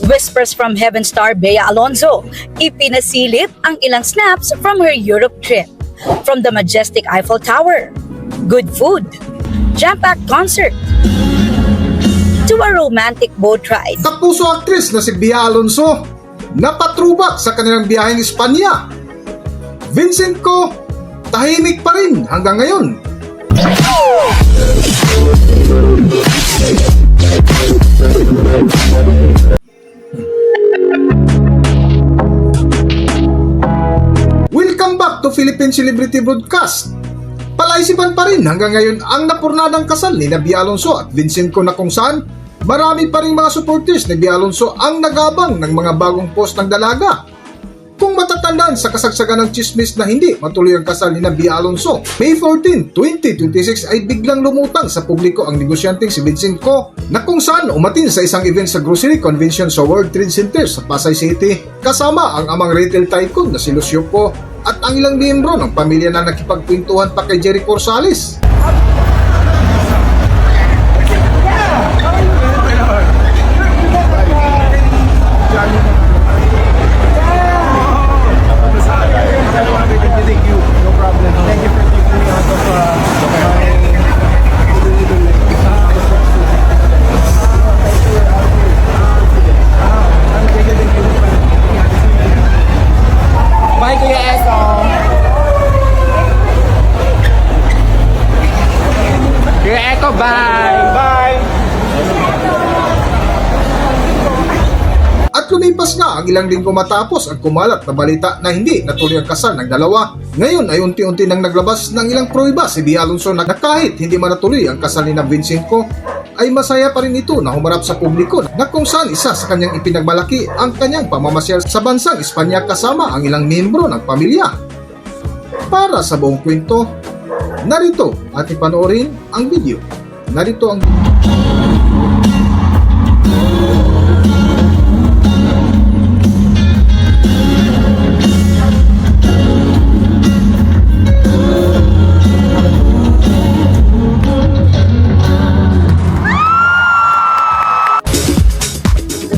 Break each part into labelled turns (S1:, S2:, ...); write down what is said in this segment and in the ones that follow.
S1: Whispers from Heaven star Bea Alonzo, ipinasilip ang ilang snaps from her Europe trip. From the majestic Eiffel Tower, good food, jam-packed concert, to a romantic boat ride.
S2: Kapuso actress na si Bea Alonzo, napatrubak sa kanilang biyaheng Espanya. Vincent ko, tahimik pa rin hanggang ngayon. Welcome back to Philippine Celebrity Broadcast. Palaisipan pa rin hanggang ngayon ang napurnadang kasal ni Bea Alonzo at Vincent ko na kung saan marami pa rin mga supporters ni Bea Alonzo ang nagabang ng mga bagong post ng dalaga. Kung matatandaan sa kasagsagan ng chismis na hindi matuloy ang kasal ni Bea Alonzo, May 14, 2026 ay biglang lumutang sa publiko ang negosyanteng si Vincent ko na kung saan umatin sa isang event sa grocery convention sa World Trade Center sa Pasay City kasama ang amang retail tycoon na si Lucio Po at ang ilang miyembro ng pamilya na nakipagkwentuhan pa kay Jerry Corsales.
S3: Bye, Kuya Echo. Kuya Echo, bye. Bye.
S2: At lumipas nga ang ilang linggo matapos ang kumalat na balita na hindi natuloy ang kasal ng dalawa. Ngayon ay unti-unti nang naglabas ng ilang pruweba si Bea Alonzo na kahit hindi man natuloy ang kasal ni Vincent ko, ay masaya pa rin ito na humarap sa publiko na kung saan isa sa kanyang ipinagmalaki ang kanyang pamamasyal sa bansang Espanya kasama ang ilang miyembro ng pamilya. Para sa buong kwento, narito ating panoorin ang video. Narito ang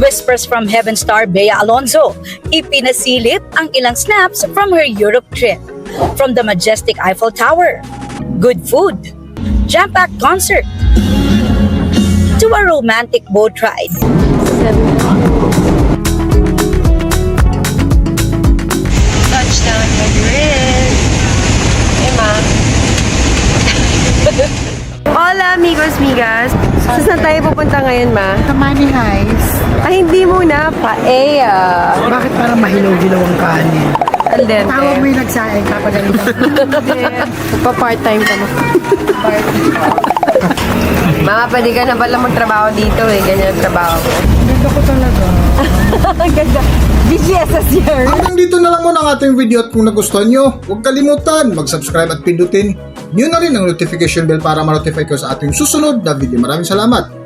S1: Whispers from Heaven star Bea Alonzo, ipinasilip ang ilang snaps from her Europe trip. From the majestic Eiffel Tower, good food, jam-packed concert, to a romantic boat ride.
S4: Touchdown Madrid. Hey, Ma. Hola, amigos, migas. Saan tayo pupunta ngayon, Ma?
S5: Sa Money Heist.
S4: Ay, hindi muna. Paella.
S5: Bakit parang mahilaw-hilaw ang kanin?
S4: Al dente.
S5: Tawag mo yung nagsaing kapag ganito.
S4: Pa-part-time ka na. Mga pwede ka na pala magtrabaho dito eh. Ganyan ang trabaho ko.
S5: Ganda ko talaga.
S4: Ang ganda. BGSS year.
S2: hanggang dito na lang muna ang ating video at kung nagustuhan nyo, huwag kalimutan mag-subscribe at pindutin nyo na rin ang notification bell para ma-notify ko sa ating susunod na video. Maraming salamat!